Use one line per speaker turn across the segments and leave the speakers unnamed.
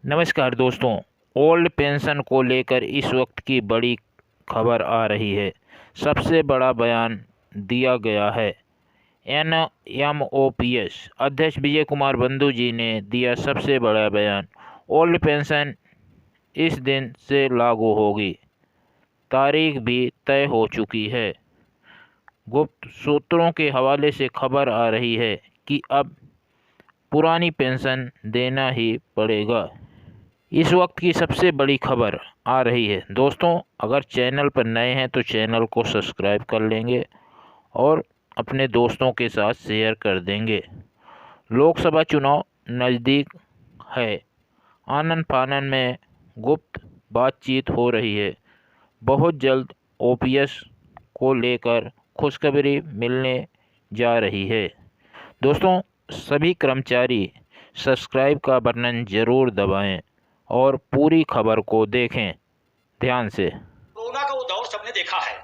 नमस्कार दोस्तों। Old pension को लेकर इस वक्त की बड़ी खबर आ रही है। सबसे बड़ा बयान दिया गया है। NMOPS अध्यक्ष विजय कुमार बंधु जी ने दिया सबसे बड़ा बयान। ओल्ड पेंशन इस दिन से लागू होगी। तारीख भी तय हो चुकी है। गुप्त सूत्रों के हवाले से खबर आ रही है कि अब पुरानी पेंशन देना ही पड़ेगा। इस वक्त की सबसे बड़ी खबर आ रही है। दोस्तों, अगर चैनल पर नए हैं तो चैनल को सब्सक्राइब कर लेंगे और अपने दोस्तों के साथ शेयर कर देंगे। लोकसभा चुनाव नज़दीक है। आनन फानन में गुप्त बातचीत हो रही है। बहुत जल्द OPS को लेकर खुशखबरी मिलने जा रही है। दोस्तों, सभी कर्मचारी सब्सक्राइब का बटन ज़रूर दबाएं और पूरी खबर को देखें ध्यान से।
कोरोना का वो दौर सबने देखा है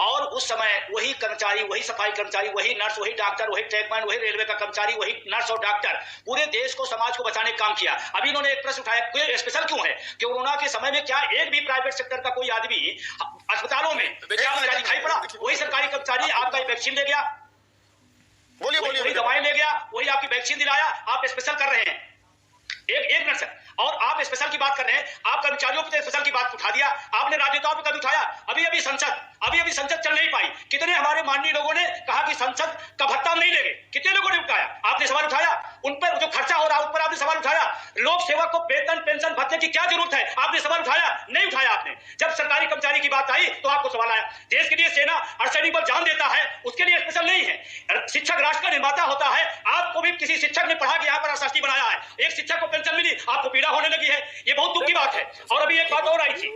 और उस समय वही कर्मचारी, वही सफाई कर्मचारी, वही नर्स, वही डॉक्टर, वही ट्रेकमैन, वही रेलवे का कर्मचारी, वही नर्स और डॉक्टर पूरे देश को, समाज को बचाने का काम किया। अभी इन्होंने एक प्रश्न उठाया, कोई स्पेशल क्यों है? कोरोना के समय में क्या एक भी प्राइवेट सेक्टर का कोई आदमी अस्पतालों में क्या दिखाई पड़ा? वही सरकारी कर्मचारी आपका वैक्सीन ले गया, वही दवाई ले गया, वही आपकी वैक्सीन दिलाया। आप स्पेशल कर रहे हैं एक नर्स, और आप स्पेशल की बात कर रहे हैं। आप कर्मचारियों पे स्पेशल की बात उठा दिया, आपने राजनेताओं पे कभी उठाया? अभी संसद चल नहीं पाई। कितने हमारे माननीय लोगों ने कहा कि संसद का भत्ता हम नहीं लेंगे, कितने लोगों ने उठाया? आपने सवाल उठाया? उन पर जो खर्चा हो रहा है उस पर आपने सवाल उठाया? लोक सेवक को वेतन पेंशन भत्ते की क्या जरूरत है? आपने सवाल उठाया? नहीं उठाया आपने। जब सरकारी कर्मचारी की बात आई तो आपको सवाल आया। देश के लिए सेना अर्धसैनिक बल जान देता है, उसके लिए स्पेशल नहीं है। शिक्षक राष्ट्र का निर्माता होता है। आपको भी किसी शिक्षक ने पढ़ा के यहाँ पर अर्थशास्त्री बनाया है, एक शिक्षक को पेंशन मिली, आपको पीड़ा होने लगी है। ये बहुत दुख की बात है। और अभी एक बात और आई थी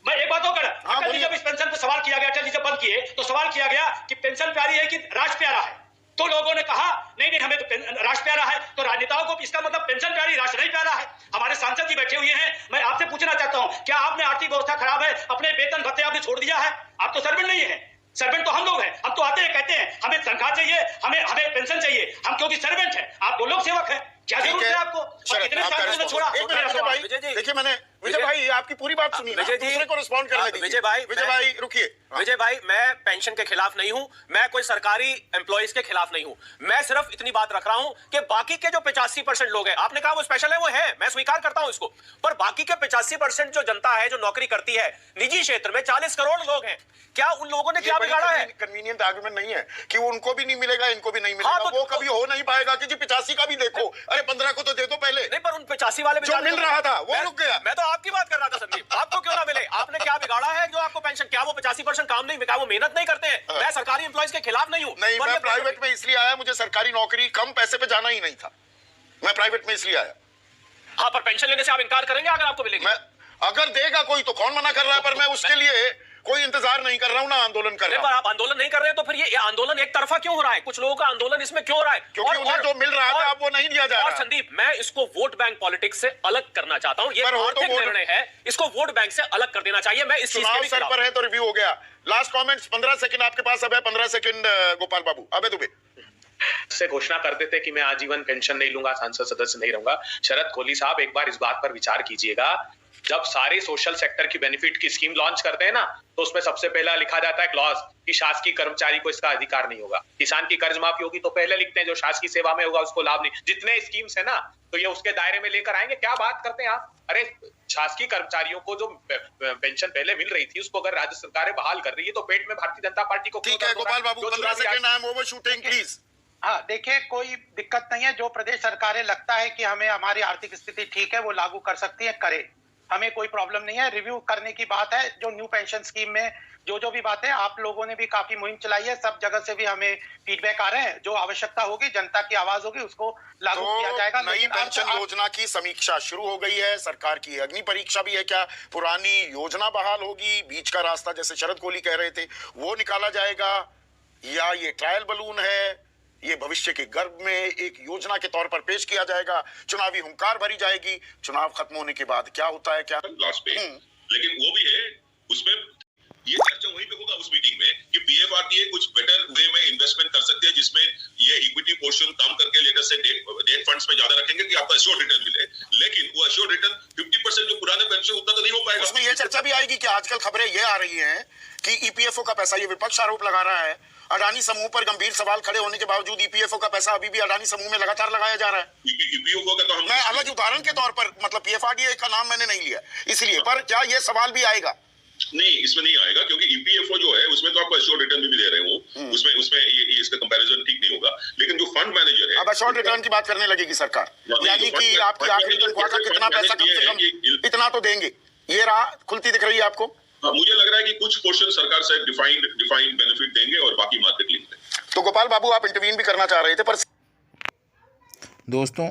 मैं एक बात और अटल जी जब इस पेंशन पर सवाल किया गया, अटल जी जब बंद किए तो सवाल किया गया कि पेंशन प्यारी है कि राष्ट्र प्यारा है? तो लोगों ने कहा नहीं हमें तो राष्ट्र प्यारा है। तो राजनेताओं को इसका मतलब पेंशन प्यारी, राष्ट्र नहीं प्यारा है। हमारे सांसद जी बैठे हुए हैं, मैं आपसे पूछना चाहता हूं, क्या आपने आर्थिक व्यवस्था खराब है, अपने वेतन भत्ते आपने छोड़ दिया है? आप तो सर्वेंट नहीं है। सर्वेंट तो हम लोग हैं। हम तो आते हैं, कहते हैं हमें तनख्वाह चाहिए, हमें पेंशन चाहिए, हम क्योंकि सर्वेंट हैं। आप तो लोक सेवक हैं, क्या जरूरत है आपको? और कितने साल से छोड़ा?
देखिए, मैंने विजय भाई आपकी पूरी बात सुनी, दूसरे को रिस्पॉन्ड करने दीजिए। विजय भाई रुकिए।
विजय भाई, मैं पेंशन के खिलाफ नहीं हूं, मैं कोई सरकारी एम्प्लॉइज के खिलाफ नहीं हूं। मैं सिर्फ इतनी बात रख रहा हूं कि बाकी के जो 85% लोग हैं, आपने कहा वो स्पेशल है, वो है, मैं स्वीकार करता हूं इसको, पर बाकी के 85% जो जनता है जो नौकरी करती है निजी क्षेत्र में, 40 करोड़ लोग हैं, क्या उन लोगों ने क्या बिगाड़ा है?
कन्वीनियंट आर्गुमेंट नहीं है कि उनको भी नहीं मिलेगा, इनको भी नहीं मिलेगा। वो कभी हो नहीं पाएगा कि जी 85 का भी देखो, अरे 15 को तो दे दो पहले।
नहीं, पर उन 85 वाले
जो मिल रहा था वो रुक गया।
मैं तो आपकी बात कर रहा था संदीप, आपको क्यों ना मिले? आपने क्या बिगाड़ा है जो आपको पेंशन? क्या वो 85% काम नहीं, वो मेहनत नहीं करते हैं? मैं सरकारी एम्प्लॉइज के खिलाफ नहीं हूं।
नहीं, मैं प्राइवेट में इसलिए आया, मुझे सरकारी नौकरी कम पैसे पे जाना ही नहीं था, मैं प्राइवेट में इसलिए आया।
हाँ, पर पेंशन लेने से आप इनकार करेंगे अगर आपको मिलेगी?
अगर देगा कोई तो कौन मना कर रहा है, पर मैं उसके लिए कोई इंतजार नहीं कर रहा हूं, ना आंदोलन कर रहा हूं।
पर आप आंदोलन नहीं कर रहे हैं तो फिर ये आंदोलन एक तरफा क्यों हो रहा है? कुछ लोगों का आंदोलन इसमें क्यों हो रहा है?
क्योंकि उन्हें जो मिल रहा था अब वो नहीं दिया जा रहा।
और संदीप, मैं इसको वोट बैंक पॉलिटिक्स से अलग करना चाहता हूं। ये आर्थिक निर्णय है, इसको वोट बैंक से अलग कर देना चाहिए। मैं इस चीज के
सर पर है तो रिव्यू हो गया। लास्ट कमेंट्स 15 सेकंड आपके पास अब है। 15 सेकंड गोपाल बाबू। अबे दुबे
से घोषणा कर देते कि मैं आजीवन पेंशन नहीं लूंगा, संसद सदस्य नहीं रहूंगा। शरद कोहली साहब, एक बार इस बात पर विचार कीजिएगा, जब सारे सोशल सेक्टर की बेनिफिट की स्कीम लॉन्च करते हैं ना, तो उसमें सबसे पहला लिखा जाता है क्लॉज कि शासकीय कर्मचारी को इसका अधिकार नहीं होगा। किसान की कर्ज माफी होगी तो पहले लिखते हैं जो शासकीय सेवा में होगा उसको लाभ नहीं। जितने स्कीम्स है ना, तो ये उसके दायरे में लेकर आएंगे। क्या बात करते हैं आप? अरे, शासकीय कर्मचारियों को जो पेंशन पहले मिल रही थी उसको अगर राज्य सरकारें बहाल कर रही है तो पेट में भारतीय जनता पार्टी को।
ठीक है गोपाल बाबू, 15 second, I am over shooting please.
हाँ, देखिए, कोई दिक्कत नहीं है। जो प्रदेश सरकारें लगता है कि हमें हमारी आर्थिक स्थिति ठीक है वो लागू कर सकती है, करे, हमें कोई प्रॉब्लम नहीं है। रिव्यू करने की बात है। जो न्यू पेंशन स्कीम में जो भी बातें, आप लोगों ने भी काफी मुहिम चलाई है, सब जगह से भी हमें फीडबैक आ रहे हैं। जो आवश्यकता होगी, जनता की आवाज होगी, उसको लागू किया जाएगा।
नई पेंशन योजना की समीक्षा शुरू हो गई है, सरकार की अग्नि परीक्षा भी है। क्या पुरानी योजना बहाल होगी? बीच का रास्ता जैसे शरद कोहली कह रहे थे वो निकाला जाएगा, या ये ट्रायल बलून है, ये भविष्य के गर्भ में एक योजना के तौर पर पेश किया जाएगा? चुनावी हुंकार भरी जाएगी। चुनाव खत्म होने के बाद क्या होता है, क्या
लास्ट पे, लेकिन वो भी है उसमें ये चर्चा वहीं पे होगा उस मीटिंग में कि पीएफआरडीए कुछ बेटर वे में इन्वेस्टमेंट कर सकते हैं, जिसमें ये इक्विटी पोर्शन कम करके लेटर से डेट फंड्स में ज्यादा रखेंगे कि आपको एश्योर्ड रिटर्न मिले, लेकिन वो एश्योर्ड रिटर्न 50% जो पुराने पेंशन उतना तो नहीं हो पाएगा।
उसमें ये चर्चा भी आएगी कि आजकल खबरें ये आ रही हैं कि ईपीएफओ का पैसा, ये विपक्ष आरोप लगा रहा है, अडानी समूह पर गंभीर सवाल खड़े होने के बावजूद ईपीएफओ का पैसा अभी भी अडानी समूह में लगातार लगाया जा रहा है।
ईपीएफओ का तो
मैं अलग उदाहरण के तौर पर, मतलब पीएफआरडीए का नाम मैंने नहीं लिया इसलिए, पर क्या ये सवाल भी आएगा?
नहीं, इसमें नहीं आएगा, क्योंकि ईपीएफओ जो है उसमें तो आपको एश्योर्ड रिटर्न भी दे रहे हो, उसमें ये इसका कंपैरिजन ठीक नहीं होगा। लेकिन जो फंड मैनेजर है,
अब एश्योर्ड रिटर्न की बात करने लगेगी सरकार, यानी कि आपकी आखिरी तनख्वाह का कितना पैसा कम से कम इतना तो देंगे, ये राह खुलती दिख रही है आपको?
मुझे लग रहा है कि कुछ पोर्शन सरकार से डिफाइंड बेनिफिट देंगे और बाकी मार्केट लिंक देंगे।
तो गोपाल बाबू, आप इंटरवीन भी करना चाह रहे थे, पर
दोस्तों,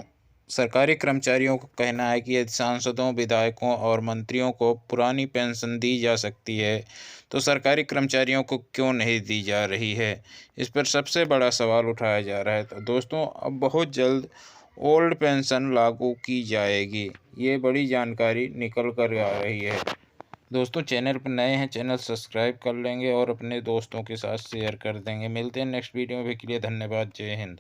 सरकारी कर्मचारियों का कहना है कि यदि सांसदों, विधायकों और मंत्रियों को पुरानी पेंशन दी जा सकती है तो सरकारी कर्मचारियों को क्यों नहीं दी जा रही है। इस पर सबसे बड़ा सवाल उठाया जा रहा है। तो दोस्तों, अब बहुत जल्द ओल्ड पेंशन लागू की जाएगी, ये बड़ी जानकारी निकल कर आ रही है। दोस्तों, चैनल पर नए हैं, चैनल सब्सक्राइब कर लेंगे और अपने दोस्तों के साथ शेयर कर देंगे। मिलते हैं नेक्स्ट वीडियो में, के लिए धन्यवाद। जय हिंद।